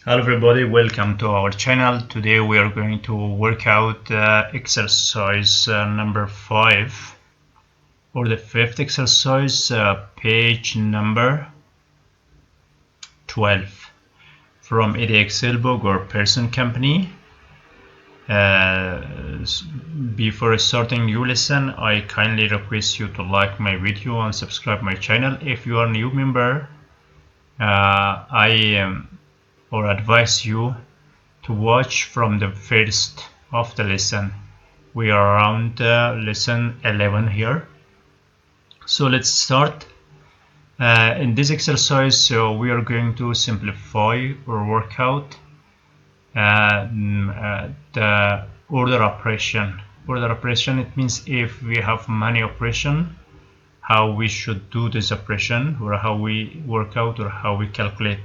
Hello everybody, welcome to our channel. Today we are going to work out exercise number 5 or the fifth exercise, page number 12 from Excel book or Pearson company. Before starting your lesson, I kindly request you to like my video and subscribe my channel. If you are a new member, I advise you to watch from the first of the lesson. We are around lesson 11 here. So let's start. In this exercise, we are going to simplify or work out the order operation. Order operation, it means if we have many operation, how we should do this operation, or how we work out, or how we calculate.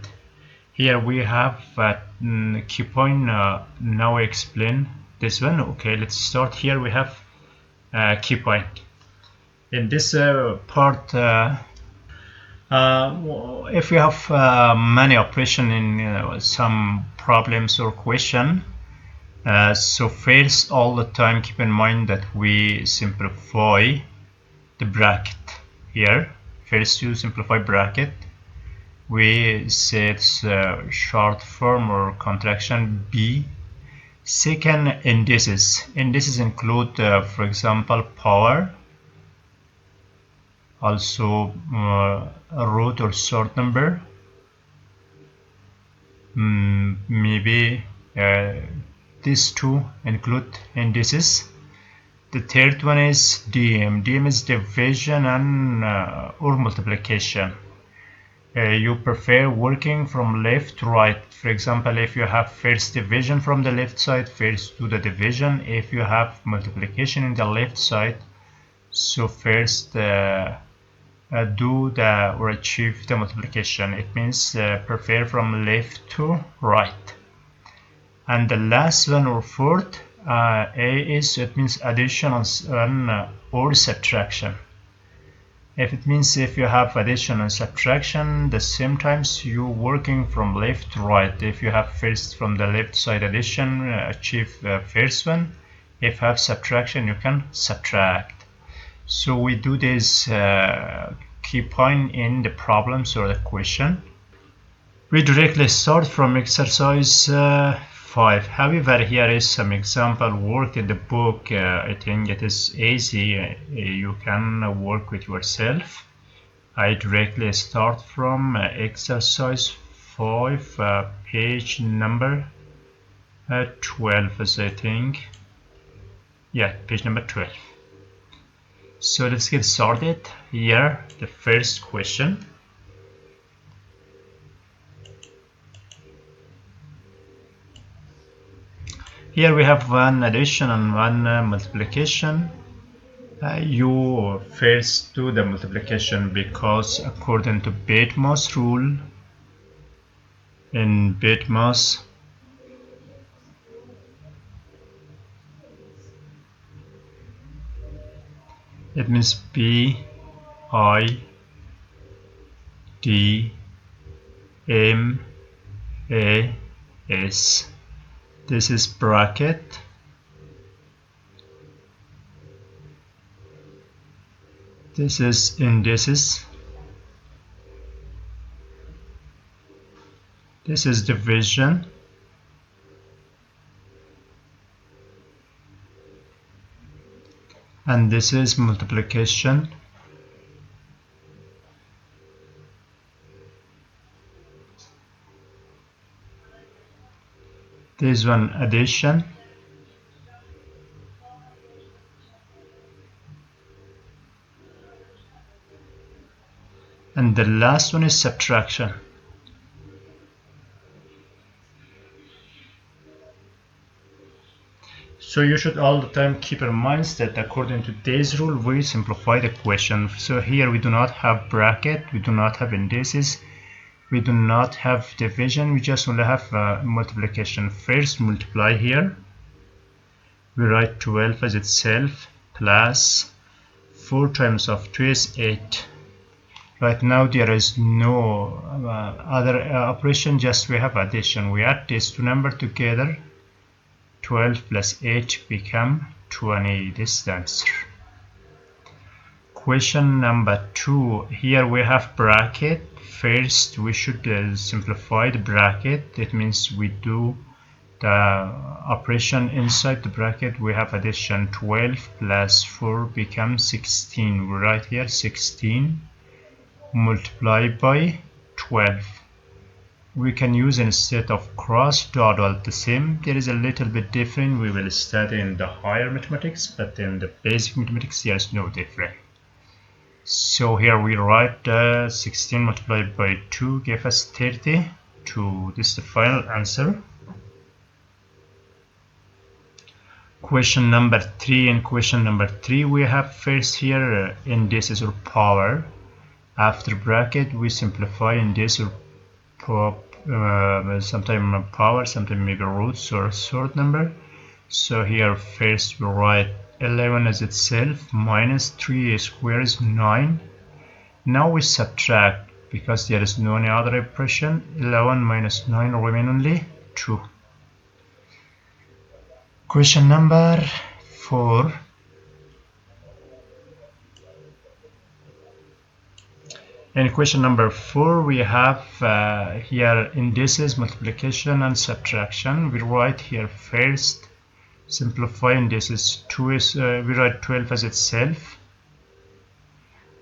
Here we have key point. Now I explain this one. Okay, let's start. Here we have key point. In this part, if you have many operation in some problems or question, so first all the time keep in mind that we simplify the bracket. Here first you simplify bracket. We set short form or contraction B. Second, indices. Indices include, for example, power, also root or short number. Maybe these two include indices. The third one is DM. DM is division and or multiplication. You prefer working from left to right. For example, if you have first division from the left side, first do the division. If you have multiplication in the left side, so first do or achieve the multiplication. It means prefer from left to right. And the last one or fourth, A is, it means addition or subtraction. If it means if you have addition and subtraction, the same times you working from left to right. If you have first from the left side addition, achieve first one. If you have subtraction, you can subtract. So we do this key point in the problems or the question. We directly start from exercise 5. However, here is some example work in the book. I think it is easy. You can work with yourself. I directly start from exercise 5, page number 12, as I think. Yeah, page number 12. So let's get started. Here, the first question. Here we have one addition and one multiplication. You first do the multiplication because according to Betmos rule, in Betmos, it means B I D M A S. This is bracket. This is indices. This is division. And this is multiplication. This one addition. And the last one is subtraction. So you should all the time keep in mind that according to this rule we simplify the question. So here we do not have bracket, we do not have indices, we do not have division, we just only have multiplication. First multiply here. We write 12 as itself plus 4 times of 2 is 8. Right now there is no other operation, just we have addition. We add these two numbers together, 12 plus 8 become 20. This is the answer. Question number 2. Here we have bracket. First we should simplify the bracket. It means we do the operation inside the bracket. We have addition, 12 plus 4 becomes 16. We write here 16 multiplied by 12. We can use instead of cross dot all the same. There is a little bit different. We will study in the higher mathematics, but in the basic mathematics there is no difference. So here we write 16 multiplied by 2 give us 32. This is the final answer. Question number 3. In question number 3 we have first here indices or power. After bracket we simplify index or sometimes power, sometimes maybe roots or third number. So here first we write 11 as itself, minus 3 squared is 9. Now we subtract because there is no any other operation. 11 minus 9 remain only 2. Question number 4. In question number 4 we have here indices, multiplication and subtraction. We write here first simplify indices. 2 is we write 12 as itself,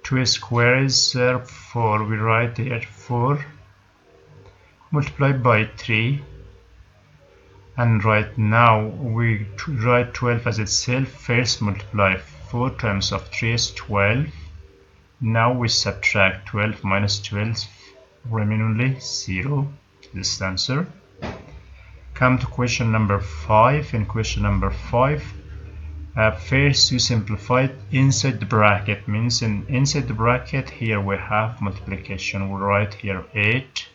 2 squared is 4. We write here 4 multiplied by 3, and right now we write 12 as itself. First multiply 4 times of 3 is 12. Now we subtract 12 minus 12 remain only 0. This is the answer. Come to question number 5. In question number 5 first you simplify inside the bracket, means inside the bracket here we have multiplication. We write here 8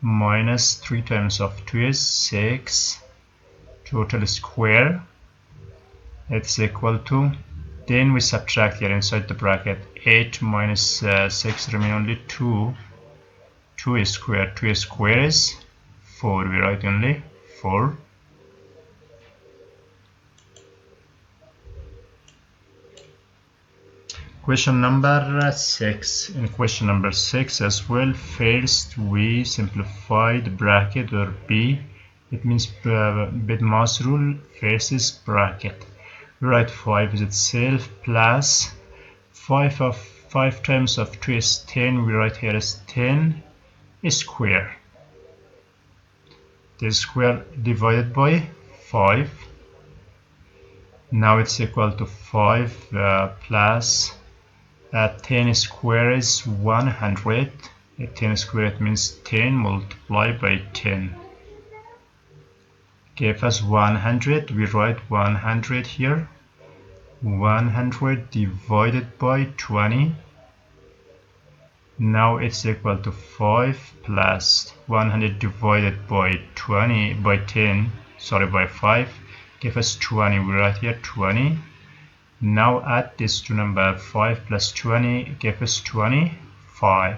minus 3 times of 2 is 6, total square, it's equal to, then we subtract here inside the bracket. 8 minus 6 remain only 2, 2 squared, 2 squared is 4. We write only 4. Question number 6. In question number 6 as well, first we simplify the bracket or B. It means BIDMAS rule. First is bracket. We write 5 is itself plus 5 times of 2 is 10. We write here as 10 square. The square divided by 5. Now it's equal to 5 plus 10 squared is 100. 10 squared means 10 multiplied by 10. Give us 100. We write 100 here. 100 divided by 20. Now it's equal to 5 plus 100 divided by 20 by 10. Sorry, by 5. Give us 20. We write here 20. Now add this to number 5 plus 20 give us 25.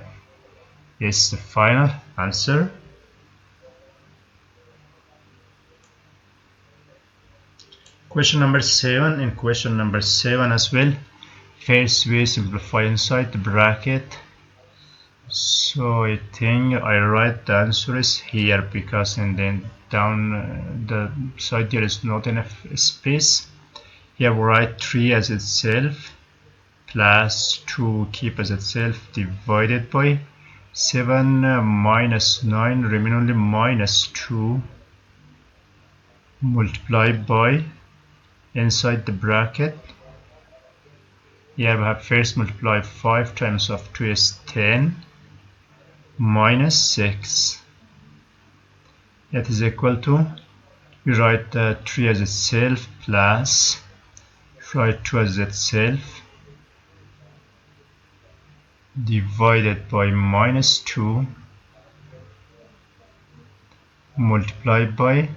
This is the final answer. Question number 7. In question number 7 as well, first we simplify inside the bracket. So I think I write the answer is here because and then down the side there is not enough space. Here we write 3 as itself plus 2 keep as itself divided by 7 minus 9 remain only minus 2 multiplied by inside the bracket. Here we have first multiply 5 times of 2 is 10 minus 6. That is equal to, we write 3 as itself plus write 2 as itself divided by minus 2 multiplied by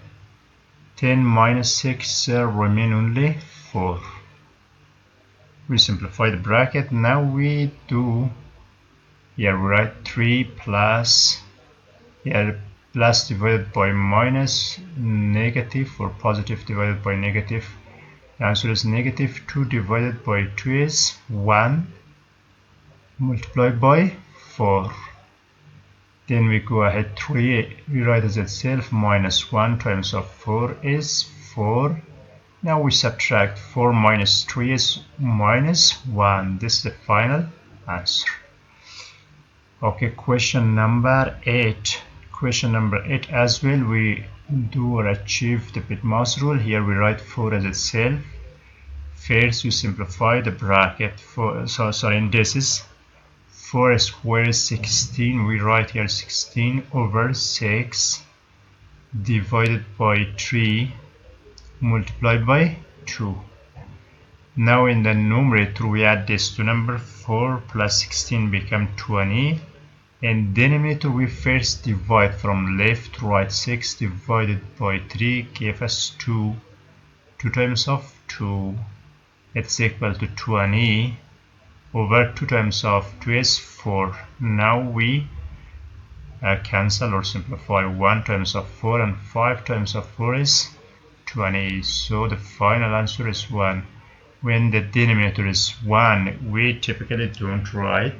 10 minus 6 remain only 4. We simplify the bracket. Now we do Here we write 3 plus, here plus divided by minus, negative or positive divided by negative. The answer is negative 2 divided by 2 is 1, multiplied by 4. Then we go ahead, 3 rewrite as itself, minus 1 times of 4 is 4. Now we subtract 4 minus 3 is minus 1. This is the final answer. Okay, question number 8. Question number 8 as well, we do or achieve the bit mouse rule. Here we write 4 as itself. First we simplify the bracket for, in this is 4 squared is 16. We write here 16 over 6 divided by 3 multiplied by 2. Now in the numerator we add this to number, 4 plus 16 become 20. In denominator we first divide from left to right. 6 divided by 3 gave us 2. 2 times of 2, it's equal to 20 over 2 times of 2 is 4. Now we cancel or simplify. 1 times of 4 and 5 times of 4 is 20. So the final answer is 1. When the denominator is 1, we typically don't write.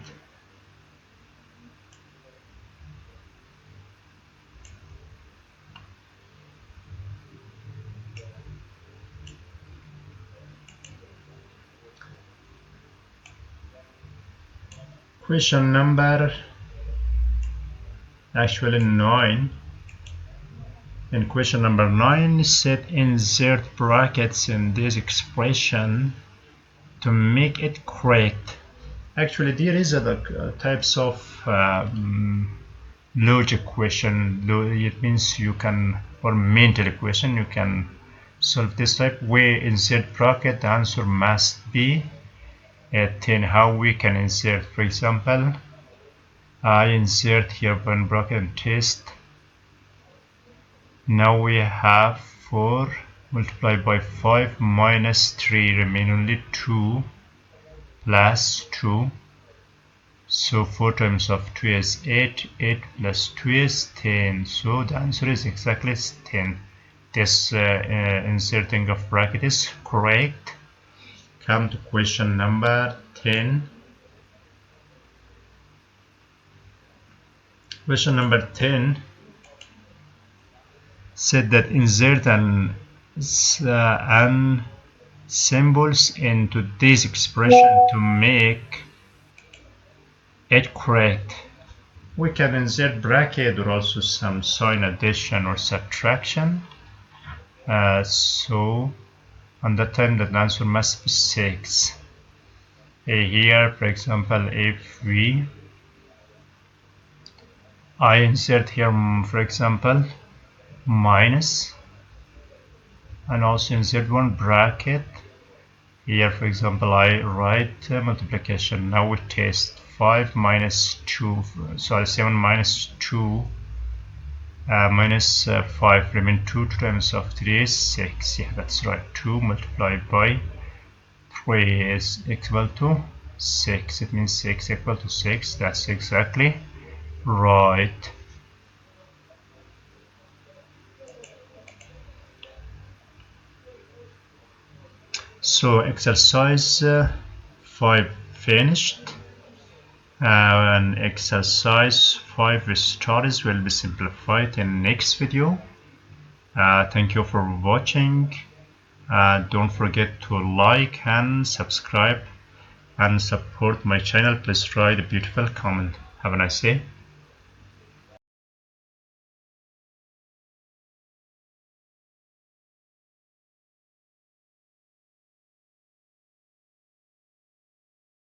Question number 9. In question number 9 said insert brackets in this expression to make it correct. Actually there is other types of logic question. It means you can, or mental equation, you can solve this type where insert bracket. The answer must be 10. How we can insert? For example, I insert here one bracket and test. Now we have 4 multiplied by 5 minus 3 remain only 2 plus 2. So 4 times of 2 is 8. 8 plus 2 is 10. So the answer is exactly 10. This inserting of bracket is correct. Come to question number 10. Question number 10 said that insert an symbols into this expression to make it correct. We can insert bracket or also some sign addition or subtraction. So on that time the answer must be 6. Here for example, if I insert here for example minus and also insert one bracket. Here for example I write multiplication. Now we test 5 minus 2, sorry 7 minus 2 minus 5 remain 2. 2 times of 3 is 6. Yeah, that's right. 2 multiplied by 3 is equal to 6. It means 6 equal to 6. That's exactly right. So exercise 5 finished, and exercise 5 stories will be simplified in next video. Thank you for watching. Don't forget to like and subscribe and support my channel. Please write a beautiful comment. Have a nice day.